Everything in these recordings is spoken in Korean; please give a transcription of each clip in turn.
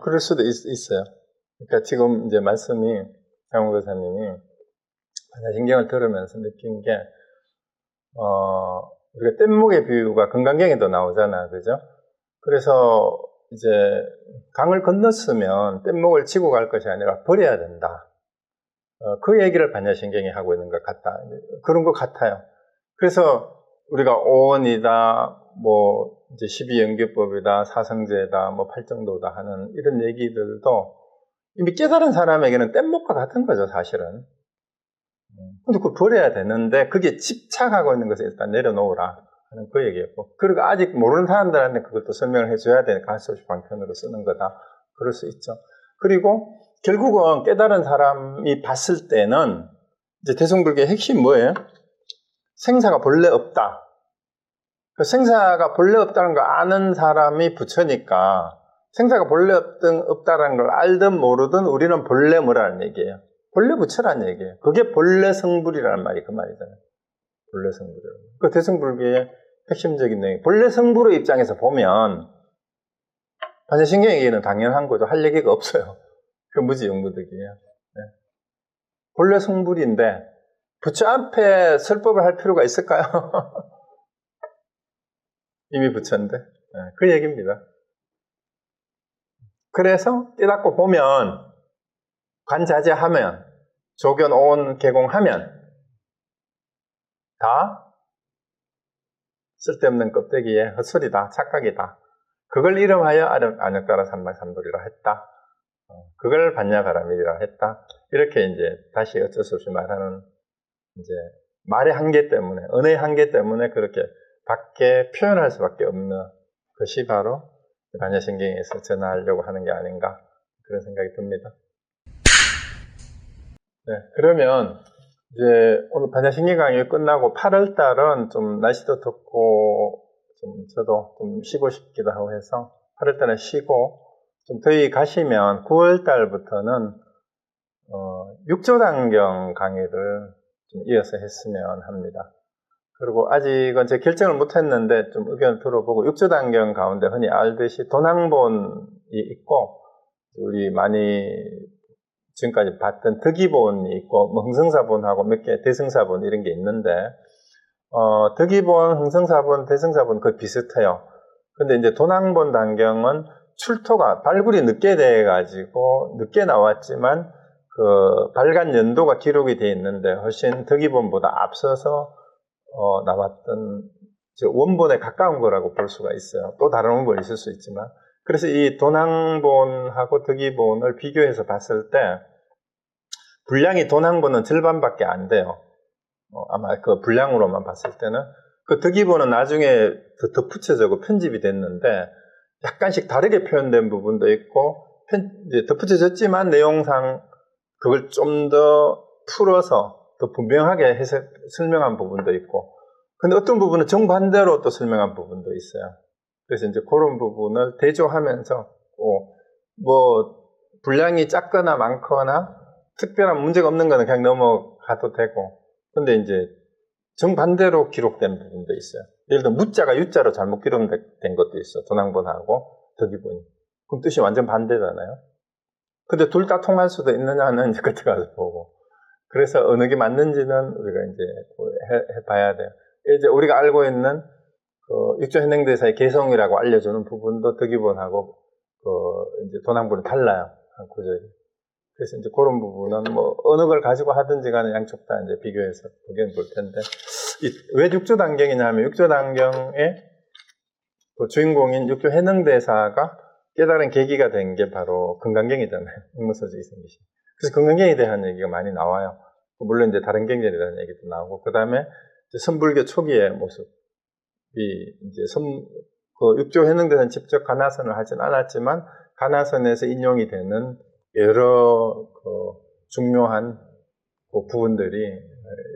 그럴 수도 있어요. 그러니까 지금 이제 말씀이, 장훈 교사님이 반야신경을 들으면서 느낀 게, 우리가 뗏목의 비유가 금강경에도 나오잖아. 그죠? 그래서 이제 강을 건넜으면 뗏목을 지고 갈 것이 아니라 버려야 된다. 그 얘기를 반야신경이 하고 있는 것 같다. 그런 것 같아요. 그래서 우리가 오원이다, 뭐 이제 12연계법이다, 사성제다, 뭐 팔정도다 하는 이런 얘기들도 이미 깨달은 사람에게는 뗏목과 같은 거죠, 사실은. 근데 그걸 버려야 되는데 그게 집착하고 있는 것을 일단 내려놓으라 하는 그 얘기였고, 그리고 아직 모르는 사람들한테 그것도 설명을 해줘야 되니까 할 수 없이 방편으로 쓰는 거다. 그럴 수 있죠. 그리고 결국은 깨달은 사람이 봤을 때는 이제 대승불교의 핵심 뭐예요? 생사가 본래 없다. 그 생사가 본래 없다는 걸 아는 사람이 부처니까 생사가 본래 없다는 걸 알든 모르든 우리는 본래 뭐라는 얘기예요? 본래 부처라는 얘기예요. 그게 본래 성불이라는 말이 그 말이잖아요. 본래 성불이라는. 그 대승불교의 핵심적인 내용. 본래 성불의 입장에서 보면 반야신경 얘기는 당연한 거죠. 할 얘기가 없어요. 그 무지영무득이에요. 네. 본래 성불인데 부처 앞에 설법을 할 필요가 있을까요? 이미 부처인데. 네, 그 얘기입니다. 그래서 깨닫고 보면, 관자재하면, 조견, 오온, 개공하면 다 쓸데없는 껍데기에 헛소리다, 착각이다. 그걸 이름하여 안역따라 삼박삼돌이라 했다. 그걸 반야가람이라 했다. 이렇게 이제 다시 어쩔 수 없이 말하는, 이제 말의 한계 때문에, 언어의 한계 때문에 그렇게 밖에 표현할 수밖에 없는 것이 바로 반야신경에서 전하려고 하는 게 아닌가, 그런 생각이 듭니다. 네, 그러면 이제 오늘 반야신경 강의 끝나고 8월달은 좀 날씨도 덥고 좀 저도 좀 쉬고 싶기도 하고 해서 8월달은 쉬고, 좀 더위 가시면 9월달부터는 육조단경 강의를 좀 이어서 했으면 합니다. 그리고 아직은 제 결정을 못했는데 좀 의견을 들어보고, 육조단경 가운데 흔히 알듯이 도낭본이 있고, 우리 많이 지금까지 봤던 덕이본이 있고, 뭐 흥성사본하고 몇 개 대승사본 이런 게 있는데, 덕이본, 흥성사본, 대승사본 거의 비슷해요. 근데 이제 도낭본 단경은 출토가 발굴이 늦게 돼가지고 늦게 나왔지만 그 발간 연도가 기록이 돼 있는데 훨씬 덕이본보다 앞서서 나왔던 원본에 가까운 거라고 볼 수가 있어요. 또 다른 원본이 있을 수 있지만, 그래서 이 도낭본하고 덕이본을 비교해서 봤을 때 분량이 도낭본은 절반밖에 안 돼요. 아마 그 분량으로만 봤을 때는. 그 덕이본은 나중에 더 덧붙여져고 편집이 됐는데 약간씩 다르게 표현된 부분도 있고, 이제 덧붙여졌지만 내용상 그걸 좀 더 풀어서 더 분명하게 설명한 부분도 있고, 근데 어떤 부분은 정반대로 또 설명한 부분도 있어요. 그래서 이제 그런 부분을 대조하면서 뭐 분량이 작거나 많거나 특별한 문제가 없는 거는 그냥 넘어가도 되고, 근데 이제 정반대로 기록된 부분도 있어요. 예를 들어 무자가 유자로 잘못 기록된 것도 있어. 도낭본하고 덕이본이. 그럼 뜻이 완전 반대잖아요. 근데 둘 다 통할 수도 있느냐는 이제 그때 가서 보고. 그래서 어느 게 맞는지는 우리가 이제 해봐야 돼요. 이제 우리가 알고 있는 그 육조현행대사의 개성이라고 알려주는 부분도 덕이본하고 이제 도낭본이 달라요. 한 구절이. 그래서 이제 그런 부분은 뭐 어느 걸 가지고 하든지 간에 양쪽 다 이제 비교해서 보긴 볼 텐데, 왜 육조단경이냐면 육조단경의 그 주인공인 육조해능대사가 깨달은 계기가 된 게 바로 금강경이잖아요. 육무서적이 생기신. 그래서 금강경에 대한 얘기가 많이 나와요. 물론 이제 다른 경전에 대한 얘기도 나오고, 그 다음에 선불교 초기의 모습이 이제 그 육조해능대사는 직접 가나선을 하진 않았지만 가나선에서 인용이 되는 여러 중요한 그 부분들이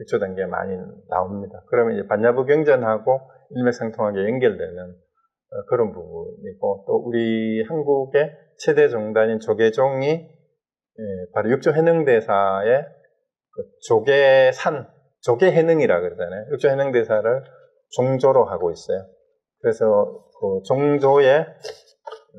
육조단계에 많이 나옵니다. 그러면 이제 반야부 경전하고 일맥상통하게 연결되는 그런 부분이고, 또 우리 한국의 최대 종단인 조계종이 바로 육조해능대사의 그 조계해능이라 그러잖아요. 육조해능대사를 종조로 하고 있어요. 그래서 그 종조의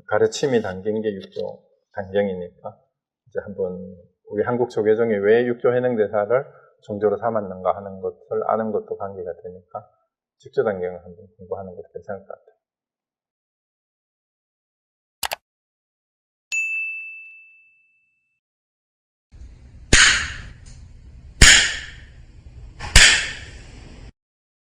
가르침이 담긴 게 육조 단경이니까 이제 한번 우리 한국 조계종이 왜 육조 해능대사를 종조로 삼았는가 하는 것을 아는 것도 관계가 되니까 직조 단경을 한번 공부하는 것도 괜찮을 것 같아요.